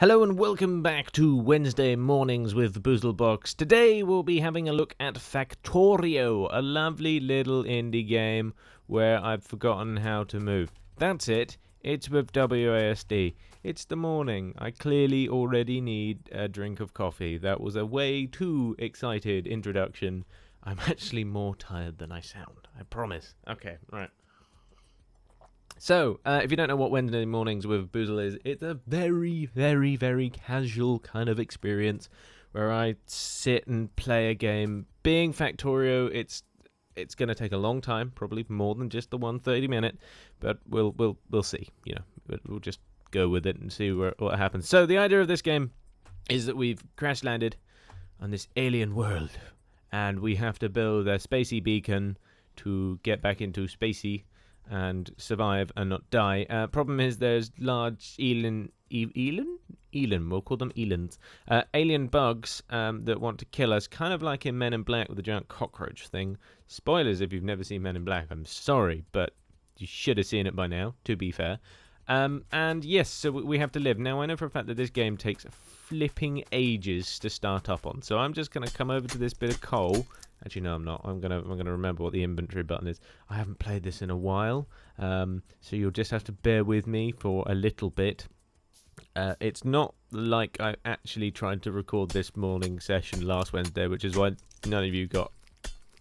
Hello and welcome back to Wednesday Mornings with BoozleBox. Today we'll be having a look at Factorio, a lovely little indie game where I've forgotten how to move. That's it. It's with WASD. It's the morning. I clearly already need a drink of coffee. That was a way too excited introduction. I'm actually more tired than I sound. I promise. Okay, right. So, if you don't know what Wednesday Mornings with Boozle is, it's a very, very, very casual kind of experience where I sit and play a game. Being Factorio, it's going to take a long time, probably more than just the 130-minute, but we'll see. You know, we'll just go with it and see what happens. So, the idea of this game is that we've crash landed on this alien world, and we have to build a spacey beacon to get back into spacey and survive and not die. Problem is there's large we'll call them elans, alien bugs that want to kill us, kind of like in Men in Black with the giant cockroach thing. Spoilers if you've never seen Men in Black, I'm sorry, but you should have seen it by now, to be fair. And yes, so we have to live. Now I know for a fact that this game takes flipping ages to start up on, so I'm just going to come over to this bit of coal. Actually, no, I'm not. I'm gonna remember what the inventory button is. I haven't played this in a while, so you'll just have to bear with me for a little bit. It's not like I actually tried to record this morning session last Wednesday, which is why none of you got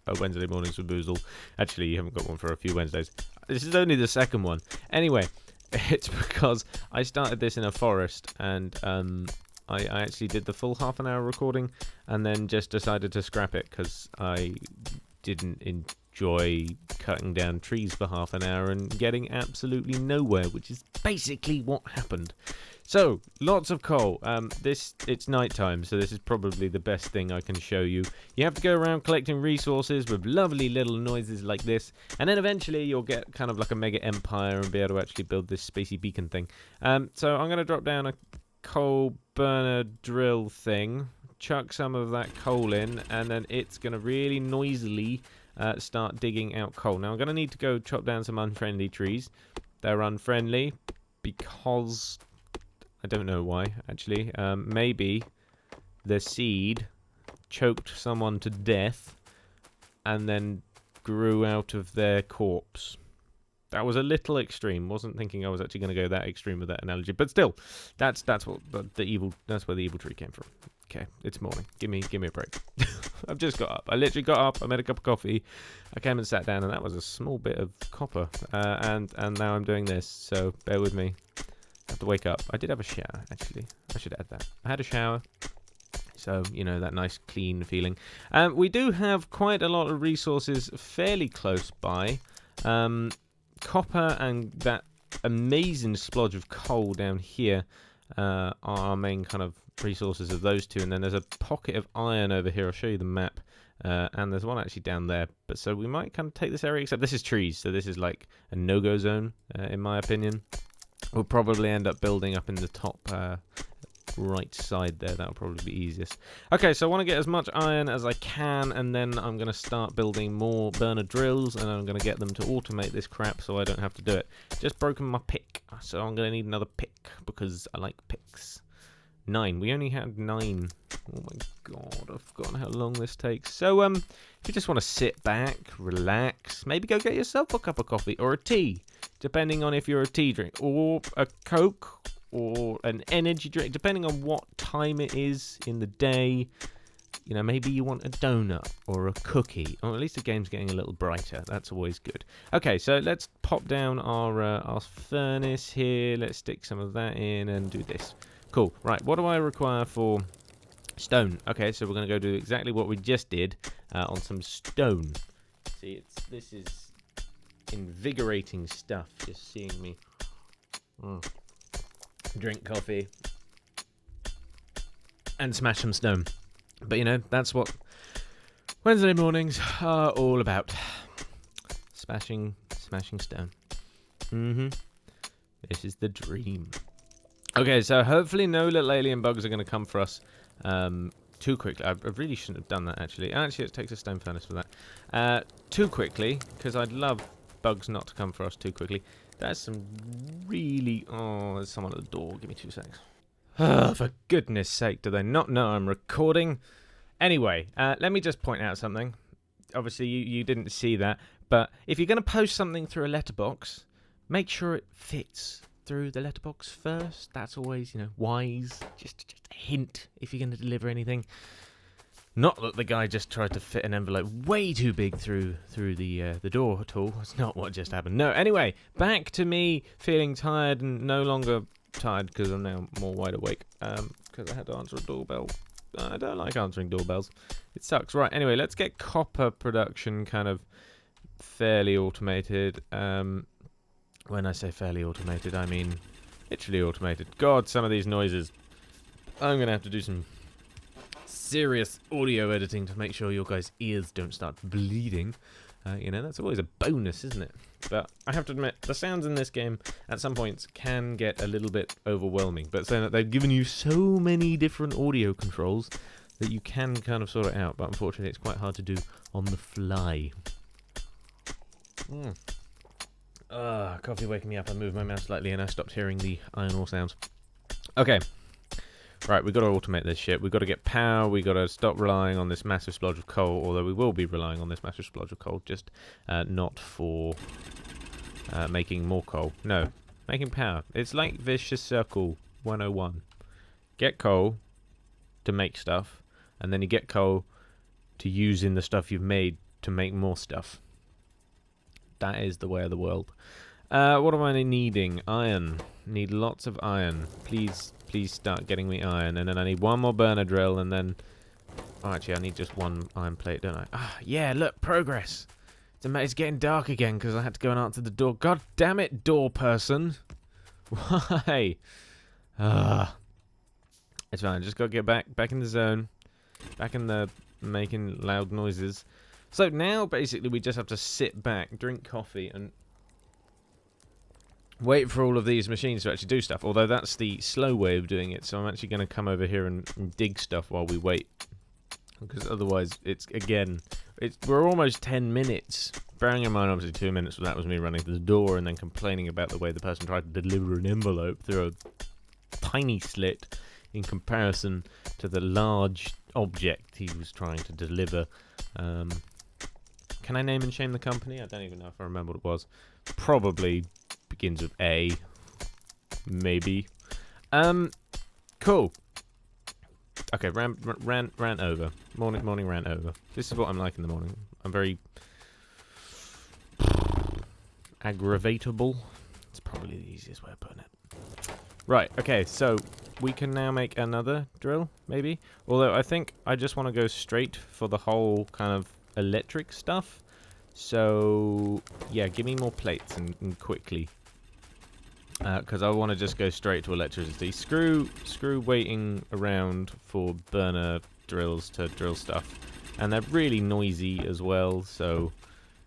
a Wednesday Mornings with Boozle. Actually, you haven't got one for a few Wednesdays. This is only the second one. Anyway, it's because I started this in a forest, and I actually did the full half-an-hour recording and then just decided to scrap it because I didn't enjoy cutting down trees for half an hour and getting absolutely nowhere, which is basically what happened. So, lots of coal. It's nighttime, so this is probably the best thing I can show you. You have to go around collecting resources with lovely little noises like this, and then eventually you'll get kind of like a mega empire and be able to actually build this spacey beacon thing. So I'm going to drop down a coal burner drill thing, chuck some of that coal in, and then it's going to really noisily start digging out coal. Now I'm going to need to go chop down some unfriendly trees. They're unfriendly because I don't know why, actually. Maybe the seed choked someone to death and then grew out of their corpse. That was a little extreme. Wasn't thinking I was actually going to go that extreme with that analogy, but still, that's what the evil. That's where the evil tree came from. Okay, it's morning. Give me a break. I've just got up. I literally got up. I made a cup of coffee. I came and sat down, and that was a small bit of copper. And now I'm doing this. So bear with me. I have to wake up. I did have a shower, actually. I should add that. I had a shower. So, you know, that nice clean feeling. We do have quite a lot of resources fairly close by. Copper and that amazing splodge of coal down here are our main kind of resources of those two, and then there's a pocket of iron over here. I'll show you the map, and there's one actually down there, but so we might kind of take this area, except this is trees, so this is like a no-go zone in my opinion. We'll probably end up building up in the top right side there. That'll probably be easiest. Okay, so I want to get as much iron as I can, and then I'm going to start building more burner drills, and I'm going to get them to automate this crap so I don't have to do it. Just broken my pick, so I'm going to need another pick because I like picks. 9. We only had 9. Oh my god, I've forgotten how long this takes. So if you just want to sit back, relax, maybe go get yourself a cup of coffee or a tea, depending on if you're a tea drink, or a Coke, or an energy drink, depending on what time it is in the day. You know, maybe you want a donut or a cookie, or at least the game's getting a little brighter. That's always good. Okay, so let's pop down our furnace here. Let's stick some of that in and do this. Cool. Right, what do I require for stone? Okay, so we're going to go do exactly what we just did on some stone. See, this is invigorating stuff, just seeing me drink coffee and smash some stone. But you know, that's what Wednesday mornings are all about. Smashing stone. This is the dream. Okay, so hopefully no little alien bugs are going to come for us too quickly. I really shouldn't have done that, actually. Actually, it takes a stone furnace for that. Too quickly, because I'd love bugs not to come for us too quickly. That's some really... Oh, there's someone at the door. Give me 2 seconds. Oh, for goodness sake, do they not know I'm recording? Anyway, let me just point out something. Obviously, you didn't see that, but if you're going to post something through a letterbox, make sure it fits through the letterbox first. That's always, wise. Just a hint if you're going to deliver anything. Not that the guy just tried to fit an envelope way too big through the door at all. That's not what just happened. No, anyway, back to me feeling tired and no longer tired because I'm now more wide awake because I had to answer a doorbell. I don't like answering doorbells. It sucks. Right, anyway, let's get copper production kind of fairly automated. When I say fairly automated, I mean literally automated. God, some of these noises. I'm going to have to do some serious audio editing to make sure your guys' ears don't start bleeding. That's always a bonus, isn't it? But I have to admit, the sounds in this game at some points can get a little bit overwhelming. But saying that they've given you so many different audio controls that you can kind of sort it out. But unfortunately, it's quite hard to do on the fly. Coffee waking me up. I moved my mouse slightly and I stopped hearing the iron ore sounds. Okay. Right, we've got to automate this shit. We've got to get power. We've got to stop relying on this massive splodge of coal, although we will be relying on this massive splodge of coal, just not for making more coal. No, making power. It's like Vicious Circle 101. Get coal to make stuff, and then you get coal to use in the stuff you've made to make more stuff. That is the way of the world. What am I needing? Iron. Need lots of iron. Please start getting me iron. And then I need one more burner drill, and then... Oh, actually, I need just one iron plate, don't I? Ah, yeah, look, progress. It's getting dark again because I had to go and answer the door. God damn it, door person. Why? It's fine. I just got to get back in the zone. Back in the making loud noises. So now, basically, we just have to sit back, drink coffee, and wait for all of these machines to actually do stuff, although that's the slow way of doing it, so I'm actually going to come over here and dig stuff while we wait, because otherwise we're almost 10 minutes, bearing in mind obviously 2 minutes, that was me running to the door and then complaining about the way the person tried to deliver an envelope through a tiny slit in comparison to the large object he was trying to deliver. Can I name and shame the company? I don't even know if I remember what it was. Probably begins with A. Maybe. Cool. Okay, rant over. Morning rant over. This is what I'm like in the morning. I'm very aggravatable. It's probably the easiest way of putting it. Right, okay, so we can now make another drill, maybe? Although I think I just want to go straight for the whole kind of electric stuff. So, yeah, give me more plates and quickly. Because I want to just go straight to electricity. Screw waiting around for burner drills to drill stuff. And they're really noisy as well, so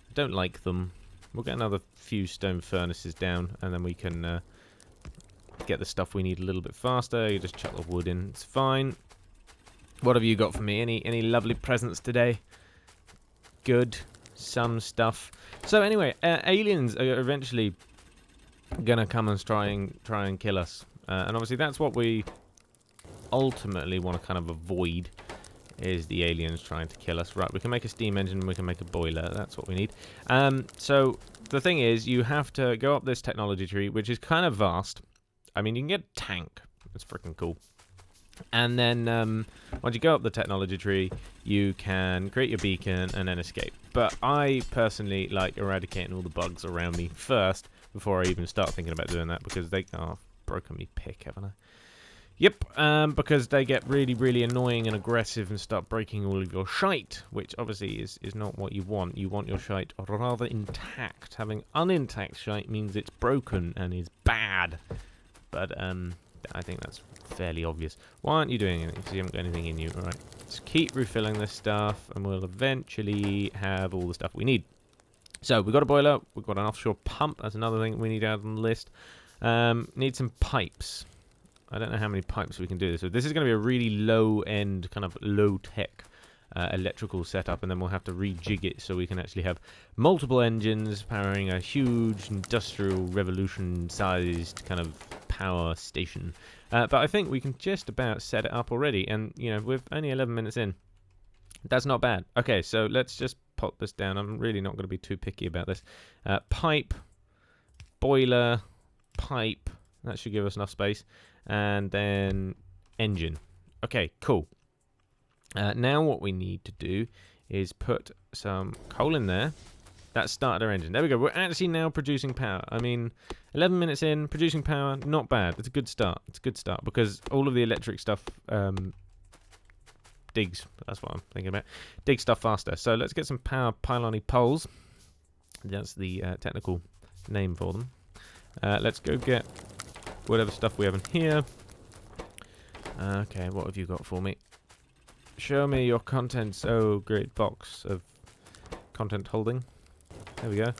I don't like them. We'll get another few stone furnaces down, and then we can get the stuff we need a little bit faster. You just chuck the wood in. It's fine. What have you got for me? Any lovely presents today? Good. Some stuff. So anyway, aliens are eventually gonna come and try and kill us, and obviously that's what we ultimately want to kind of avoid, is the aliens trying to kill us. Right, we can make a steam engine and we can make a boiler. That's what we need. So the thing is, you have to go up this technology tree, which is kind of vast. I mean, you can get a tank. It's freaking cool. And then once you go up the technology tree, you can create your beacon and then escape. But I personally like eradicating all the bugs around me first before I even start thinking about doing that, because they... Oh, I've broken me pick, haven't I? Yep, because they get really, really annoying and aggressive and start breaking all of your shite, which obviously is not what you want. You want your shite rather intact. Having unintact shite means it's broken and is bad. But I think that's fairly obvious. Why aren't you doing anything? Because you haven't got anything in you. Alright, let's keep refilling this stuff, and we'll eventually have all the stuff we need. So, we've got a boiler, we've got an offshore pump, that's another thing we need to add on the list. Need some pipes. I don't know how many pipes we can do this. So this is going to be a really low-end, kind of low-tech electrical setup, and then we'll have to rejig it so we can actually have multiple engines powering a huge industrial revolution-sized kind of power station. But I think we can just about set it up already. And, you know, we're only 11 minutes in. That's not bad. Okay, so let's just pop this down. I'm really not going to be too picky about this. Pipe, boiler, pipe. That should give us enough space. And then engine. Okay, cool. Now what we need to do is put some coal in there. That started our engine. There we go. We're actually now producing power. I mean, 11 minutes in, producing power, not bad. It's a good start. It's a good start because all of the electric stuff digs. That's what I'm thinking about. Dig stuff faster. So let's get some power pylon-y poles. That's the technical name for them. Let's go get whatever stuff we have in here. Okay, what have you got for me? Show me your contents. Oh, great box of content holding. There we go.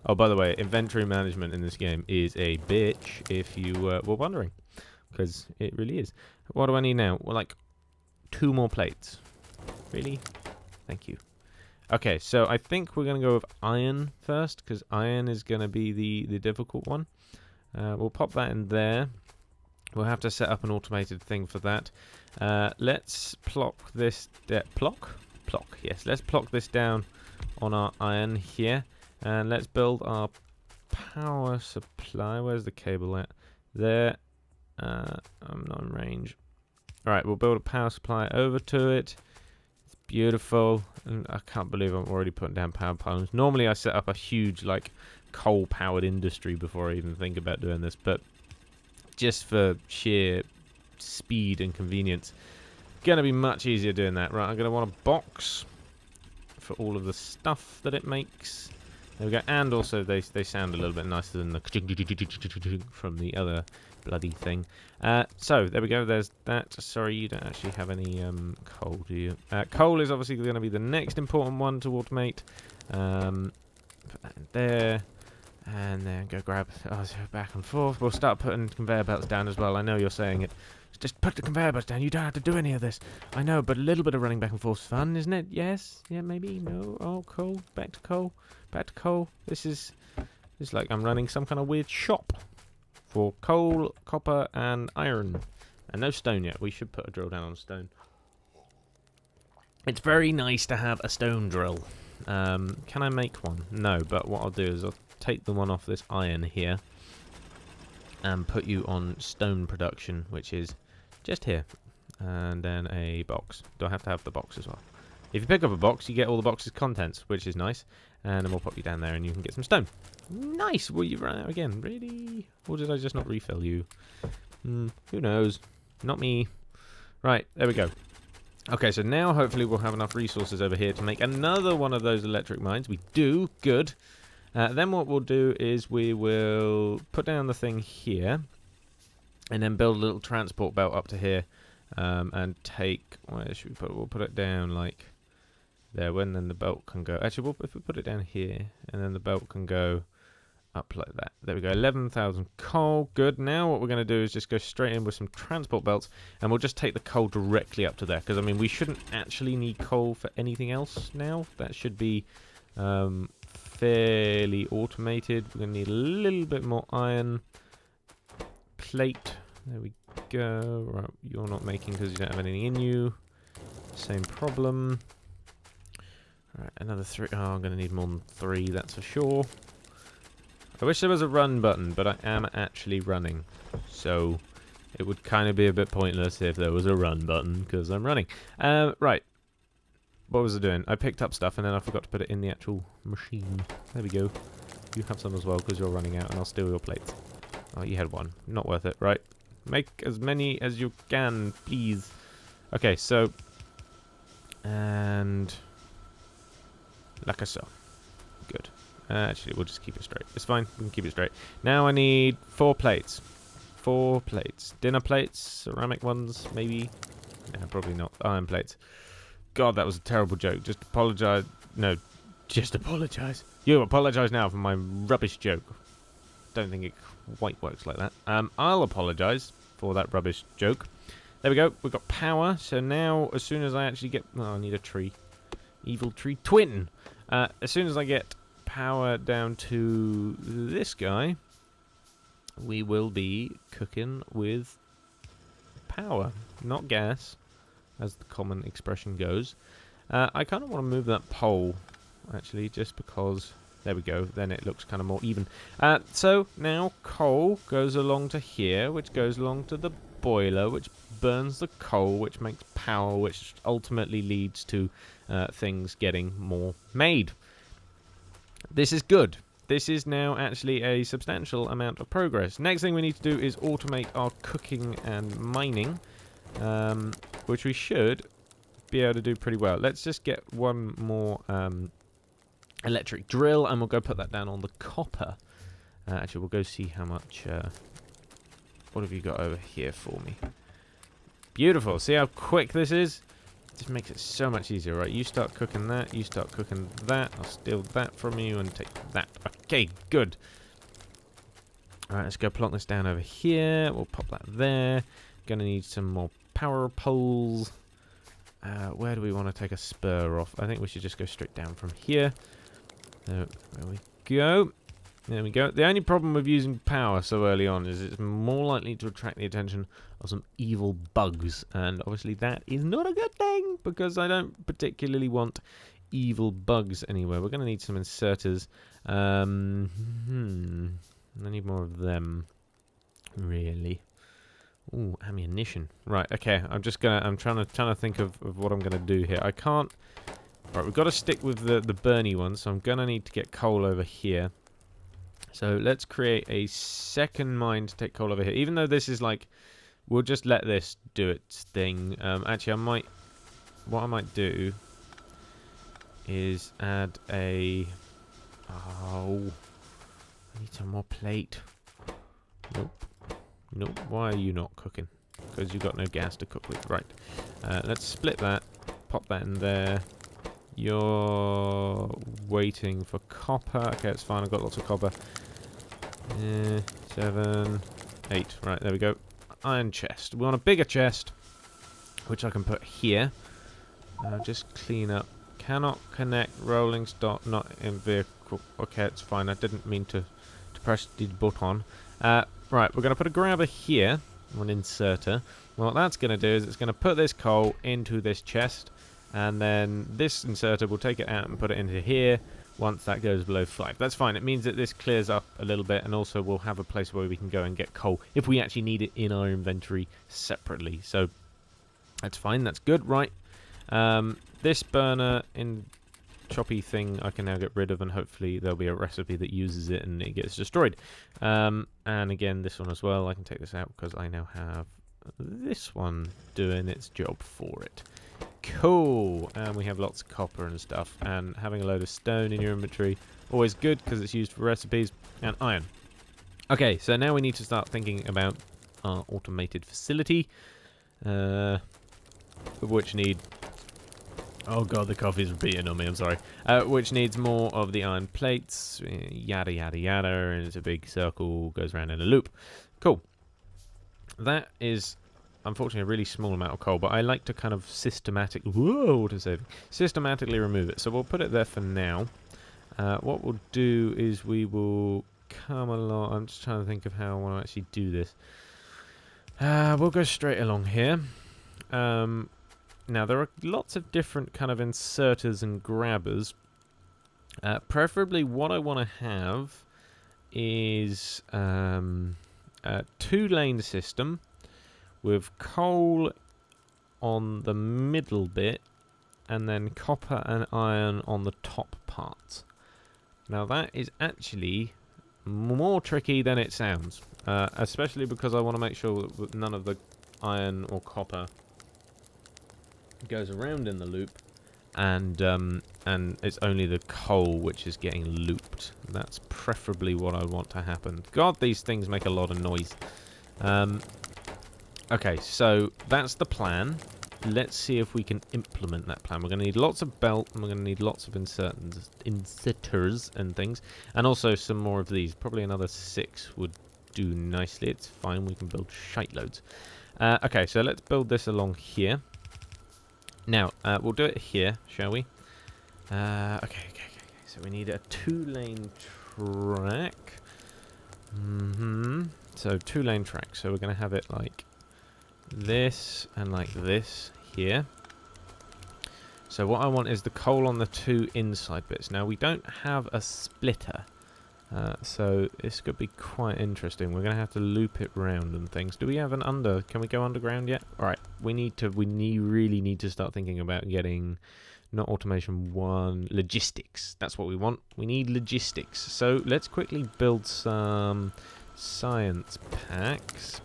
Oh, by the way, inventory management in this game is a bitch, if you were wondering. Because it really is. What do I need now? Well, like 2 more plates. Really? Thank you. Okay, so I think we're going to go with iron first, because iron is going to be the difficult one. We'll pop that in there. We'll have to set up an automated thing for that. Let's plock this... Plock? Yes, let's plock this down on our iron here. And let's build our power supply. Where's the cable at? There. I'm not in range. Alright, we'll build a power supply over to it. It's beautiful. And I can't believe I'm already putting down power pylons. Normally I set up a huge, like, coal-powered industry before I even think about doing this. But just for sheer speed and convenience, gonna be much easier doing that. Right, I'm gonna want a box for all of the stuff that it makes. There we go. And also they sound a little bit nicer than the from the other bloody thing. So there we go. There's that. Sorry, you don't actually have any coal, do you? Coal is obviously going to be the next important one to automate. Put that in there. And then go grab back and forth. We'll start putting conveyor belts down as well. I know you're saying it. Just put the conveyor belts down. You don't have to do any of this. I know, but a little bit of running back and forth is fun, isn't it? Yes? Yeah, maybe? No? Oh, coal. Back to coal. Back to coal. This is like I'm running some kind of weird shop for coal, copper, and iron. And no stone yet. We should put a drill down on stone. It's very nice to have a stone drill. Can I make one? No, but what I'll do is I'll take the one off this iron here and put you on stone production, which is just here. And then a box. Do I have to have the box as well? If you pick up a box, you get all the box's contents, which is nice. And then we'll pop you down there and you can get some stone. Nice! Will you run out again? Really? Or did I just not refill you? Who knows? Not me. Right, there we go. Okay, so now hopefully we'll have enough resources over here to make another one of those electric mines. We do. Good. Then what we'll do is we will put down the thing here and then build a little transport belt up to here and take... Where should we put it? We'll put it down like there, when then the belt can go... Actually, if we put it down here and then the belt can go up like that. There we go. 11,000 coal. Good. Now what we're going to do is just go straight in with some transport belts and we'll just take the coal directly up to there. Because, I mean, we shouldn't actually need coal for anything else now. That should be fairly automated. We're going to need a little bit more iron. Plate. There we go. Right, you're not making because you don't have anything in you. Same problem. Alright, another 3. Oh, I'm going to need more than 3, that's for sure. I wish there was a run button, but I am actually running. So it would kind of be a bit pointless if there was a run button, because I'm running. Right. What was I doing? I picked up stuff, and then I forgot to put it in the actual machine. There we go. You have some as well, because you're running out, and I'll steal your plates. Oh, you had 1. Not worth it. Right. Make as many as you can, please. Okay, so... And... like so. Good. Actually, we'll just keep it straight. It's fine. We can keep it straight. Now I need 4 plates. 4 plates. Dinner plates. Ceramic ones, maybe. No, probably not. Iron plates. God, that was a terrible joke. Just apologise. No, just apologise. You apologise now for my rubbish joke. Don't think it quite works like that. I'll apologise for that rubbish joke. There we go. We've got power. So now, as soon as I actually get... Oh, I need a tree. Evil tree twin. As soon as I get power down to this guy, we will be cooking with power, not gas, as the common expression goes. I kind of want to move that pole, actually, just because... There we go. Then it looks kind of more even. So now coal goes along to here, which goes along to the boiler, which burns the coal, which makes power, which ultimately leads to things getting more made. This is good. This is now actually a substantial amount of progress. Next thing we need to do is automate our cooking and mining, which we should be able to do pretty well. Let's just get one more electric drill, and we'll go put that down on the copper. Actually, we'll go see how much... what have you got over here for me? Beautiful. See how quick this is? Just makes it so much easier, right? You start cooking that, you start cooking that. I'll steal that from you and take that. Okay, good. Alright, let's go plonk this down over here. We'll pop that there. Gonna need some more power poles. Where do we want to take a spur off? I think we should just go straight down from here. There we go. There we go. The only problem with using power so early on is it's more likely to attract the attention of some evil bugs. And obviously that is not a good thing, because I don't particularly want evil bugs anywhere. We're going to need some inserters. I need more of them, really. Ooh, ammunition. Right, okay. I'm trying to think of what I'm gonna do here. I can't. Right, we've got to stick with the burny one, so I'm gonna need to get coal over here. So let's create a second mine to take coal over here. Even though this is like, we'll just let this do its thing. Actually, what I might do is add a. Oh, I need some more plate. Nope. Nope, why are you not cooking? Because you've got no gas to cook with. Right. Let's split that. Pop that in there. You're waiting for copper. Okay, it's fine. I've got lots of copper. 7, 8. Right, there we go. Iron chest. We want a bigger chest, which I can put here. Just clean up. Cannot connect rolling stock, not in vehicle. Okay, it's fine. I didn't mean to press the button. Right, we're going to put a grabber here, an inserter. Well, what that's going to do is it's going to put this coal into this chest, and then this inserter will take it out and put it into here once that goes below 5. That's fine. It means that this clears up a little bit, and also we'll have a place where we can go and get coal if we actually need it in our inventory separately. So that's fine. That's good. Right. This burner in choppy thing I can now get rid of, and hopefully there'll be a recipe that uses it and it gets destroyed. And again, this one as well, I can take this out because I now have this one doing its job for it. Cool. And we have lots of copper and stuff, and having a load of stone in your inventory, always good because it's used for recipes. And iron. Okay, so now we need to start thinking about our automated facility, which need... Oh god, the coffee's repeating on me, I'm sorry. Which needs more of the iron plates, yada yada yada, and it's a big circle, goes around in a loop. Cool. That is, unfortunately, a really small amount of coal, but I like to kind of systematically remove it. So we'll put it there for now. What we'll do is we will come along. I'm just trying to think of how I want to actually do this. We'll go straight along here. Now, there are lots of different kind of inserters and grabbers. Preferably what I want to have is a 2-lane system with coal on the middle bit and then copper and iron on the top part. Now, that is actually more tricky than it sounds, especially because I want to make sure that none of the iron or copper goes around in the loop, and it's only the coal which is getting looped. That's preferably what I want to happen. God, these things make a lot of noise. Okay, so that's the plan. Let's see if we can implement that plan. We're going to need lots of belt, and we're going to need lots of inserters and things, and also some more of these. Probably another 6 would do nicely. It's fine. We can build shite loads. Okay, so let's build this along here. Now, we'll do it here, shall we? Okay. So we need a 2-lane track. So 2-lane track. So we're going to have it like this and like this here. So what I want is the coal on the 2 inside bits. Now we don't have a splitter, so this could be quite interesting. We're going to have to loop it round and things. Do we have an under? Can we go underground yet? All right, we really need to start thinking about getting not automation 1, logistics. That's what we want. We need logistics. So let's quickly build some science packs.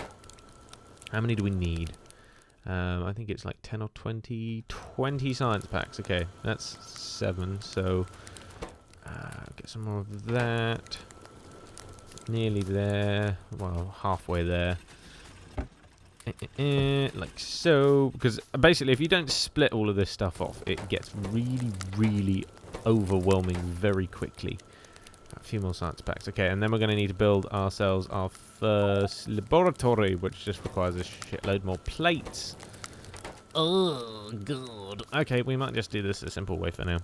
How many do we need? I think it's like 10 or 20 science packs. Okay, that's 7, so get some more of that. Nearly there. Well, halfway there. Like so. Because basically, if you don't split all of this stuff off, it gets really overwhelming very quickly. A few more science packs. Okay, and then we're going to need to build ourselves our first laboratory, which just requires a shitload more plates. Oh, God. Okay, we might just do this a simple way for now.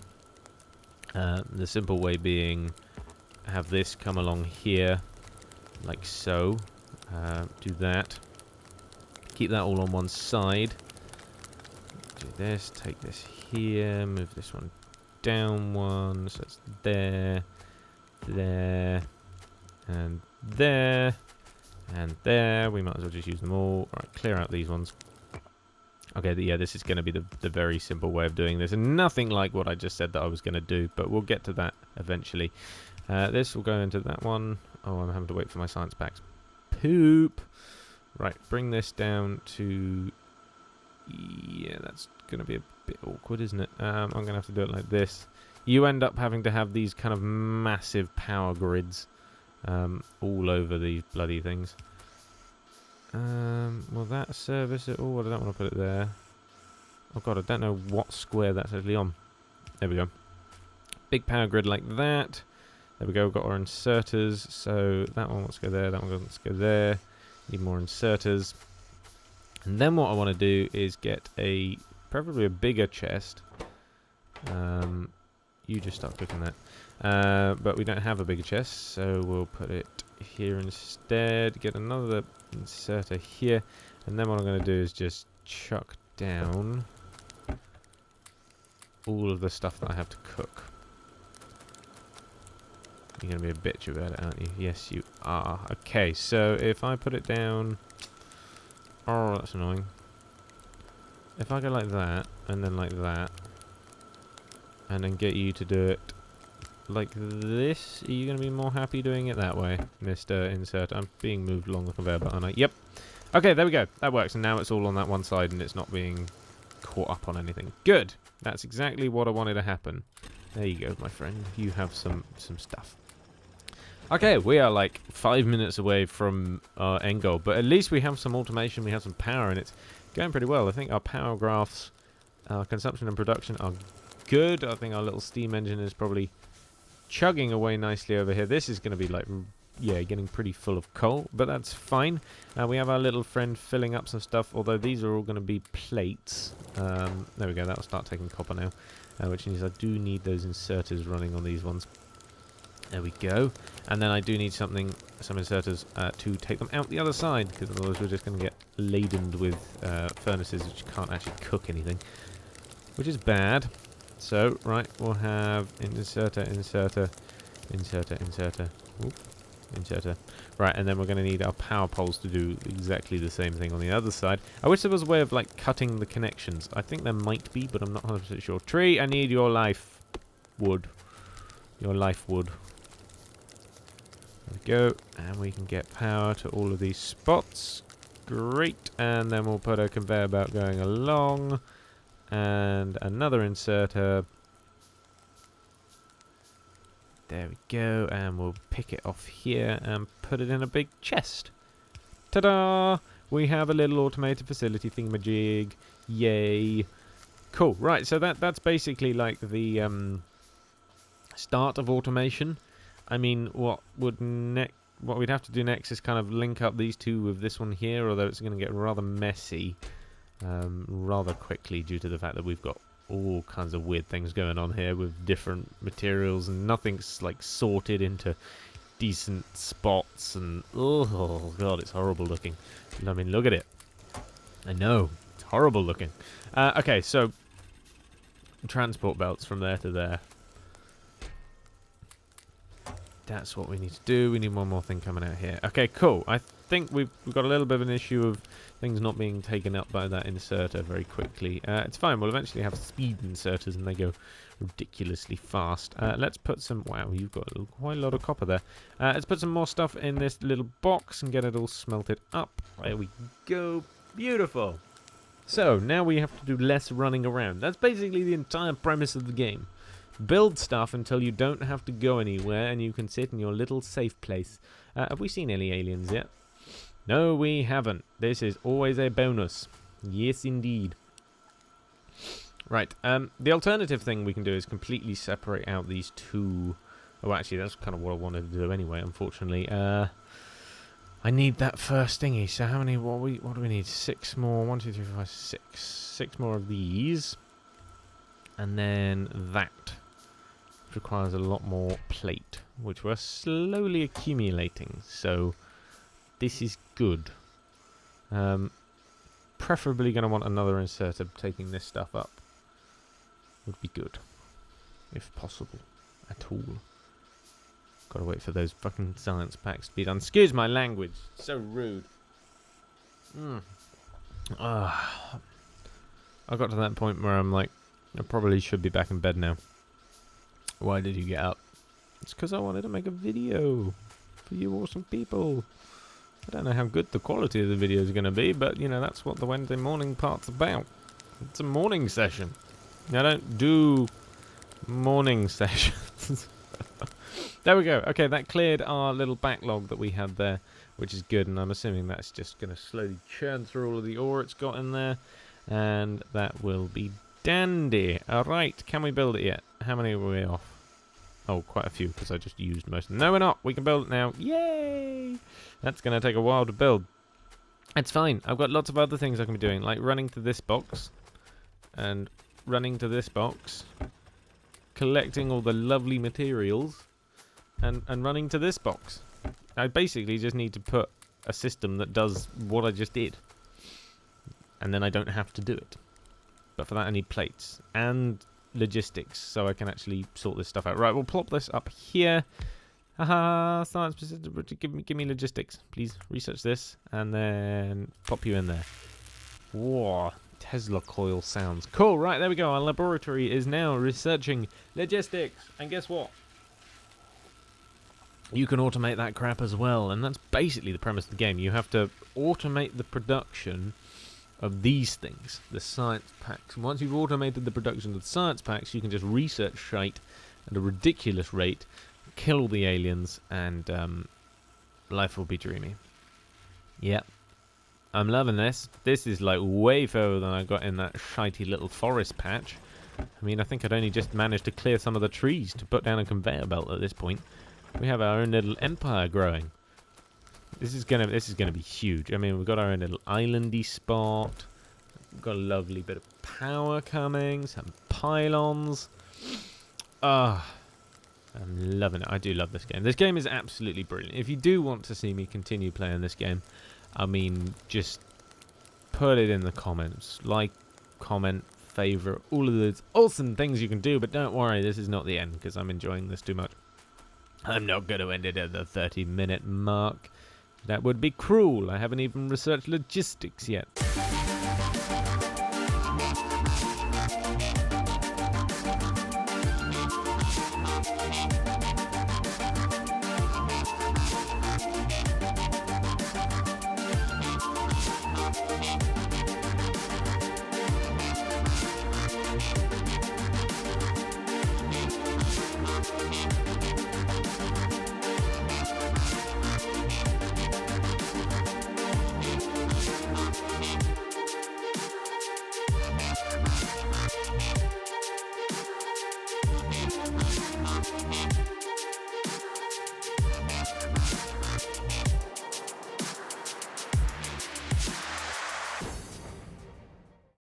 The simple way being have this come along here, like so. Do that. Keep that all on one side. Do this, take this here, move this one down one, so it's there. There and there and there. We might as well just use them all. Alright, clear out these ones. Okay, yeah, this is going to be the very simple way of doing this, and nothing like what I just said that I was going to do, but we'll get to that eventually. This will go into that one. Oh, I'm having to wait for my science packs. Poop. Right, bring this down to... Yeah, that's going to be a bit awkward, isn't it? I'm going to have to do it like this. You end up having to have these kind of massive power grids all over these bloody things. Will that service it all? I don't want to put it there. Oh god, I don't know what square that's actually on. There we go. Big power grid like that. There we go, we've got our inserters. So that one wants to go there, that one wants to go there. Need more inserters. And then what I want to do is get preferably a bigger chest. You just start cooking that. But we don't have a bigger chest, so we'll put it here instead. Get another inserter here. And then what I'm going to do is just chuck down all of the stuff that I have to cook. You're going to be a bitch about it, aren't you? Yes, you are. Okay, so if I put it down... Oh, that's annoying. If I go like that, and then like that, and then get you to do it like this, are you going to be more happy doing it that way, Mr. Insert? I'm being moved along the conveyor belt, aren't I? Yep. Okay, there we go. That works, and now it's all on that one side, and it's not being caught up on anything. Good. That's exactly what I wanted to happen. There you go, my friend. You have some stuff. Okay, we are like 5 minutes away from our end goal, but at least we have some automation, we have some power, and it's going pretty well. I think our power graphs, our consumption and production are good. I think our little steam engine is probably chugging away nicely over here. This is going to be like, yeah, getting pretty full of coal, but that's fine. We have our little friend filling up some stuff, although these are all going to be plates. There we go, that'll start taking copper now, which means I do need those inserters running on these ones. There we go. And then I do need some inserters to take them out the other side, because otherwise we're just going to get laden with furnaces which can't actually cook anything, which is bad. So, right, we'll have inserter, Oop, inserter. Right, and then we're going to need our power poles to do exactly the same thing on the other side. I wish there was a way of, like, cutting the connections. I think there might be, but I'm not 100% sure. Tree, I need your life wood. Your life wood. There we go, and we can get power to all of these spots. Great, and then we'll put a conveyor belt going along, and another inserter. There we go, and we'll pick it off here and put it in a big chest. Ta-da! We have a little automated facility thingamajig. Yay! Cool. Right, so that's basically like the start of automation. I mean, what we'd have to do next is kind of link up these two with this one here, although it's going to get rather messy rather quickly due to the fact that we've got all kinds of weird things going on here with different materials and nothing's like sorted into decent spots, and oh god, it's horrible looking. I mean, look at it. I know. It's horrible looking. Okay, so transport belts from there to there. That's what we need to do. We need one more thing coming out here. Okay, cool. I think we've got a little bit of an issue of things not being taken up by that inserter very quickly. It's fine. We'll eventually have speed inserters, and they go ridiculously fast. Let's put some... Wow, you've got quite a lot of copper there. Let's put some more stuff in this little box and get it all smelted up. There we go. Beautiful. So, now we have to do less running around. That's basically the entire premise of the game. Build stuff until you don't have to go anywhere and you can sit in your little safe place. Have we seen any aliens yet? No, we haven't. This is always a bonus. Yes, indeed. Right, the alternative thing we can do is completely separate out these two... Oh, actually, that's kind of what I wanted to do anyway, unfortunately. I need that first thingy, so how many... What do we need? 6 more. 1, 2, 3, 4, 5, 6. 6 more of these. And then that. Requires a lot more plate, which we're slowly accumulating, so this is good. Preferably going to want another inserter taking this stuff up. Would be good, if possible, at all. Gotta wait for those fucking science packs to be done. Excuse my language, so rude. I got to that point where I'm like, I probably should be back in bed now. Why did you get up? It's because I wanted to make a video for you awesome people. I don't know how good the quality of the video is going to be, but, you know, that's what the Wednesday morning part's about. It's a morning session. I don't do morning sessions. There we go. Okay, that cleared our little backlog that we had there, which is good, and I'm assuming that's just going to slowly churn through all of the ore it's got in there, and that will be dandy. Alright, can we build it yet? How many are we off? Oh, quite a few, because I just used most of them. No, we're not. We can build it now. Yay! That's going to take a while to build. It's fine. I've got lots of other things I can be doing, like running to this box, and running to this box, collecting all the lovely materials, and running to this box. I basically just need to put a system that does what I just did, and then I don't have to do it. But for that I need plates and logistics, so I can actually sort this stuff out. Right, we'll plop this up here. Haha, science, give me logistics, please. Research this, and then pop you in there. Whoa, Tesla coil sounds. Cool, right, there we go. Our laboratory is now researching logistics. And guess what? You can automate that crap as well, and that's basically the premise of the game. You have to automate the production of these things, the science packs. And once you've automated the production of the science packs, you can just research shite at a ridiculous rate, kill all the aliens, and life will be dreamy. Yep. I'm loving this. This is like way further than I got in that shitey little forest patch. I mean, I think I'd only just managed to clear some of the trees to put down a conveyor belt at this point. We have our own little empire growing. This is gonna be huge. I mean, we've got our own little islandy spot. We've got a lovely bit of power coming, some pylons. I'm loving it. I do love this game. This game is absolutely brilliant. If you do want to see me continue playing this game, I mean, just put it in the comments. Like, comment, favorite, all of those awesome things you can do. But don't worry, this is not the end, because I'm enjoying this too much. I'm not going to end it at the 30-minute mark. That would be cruel. I haven't even researched logistics yet.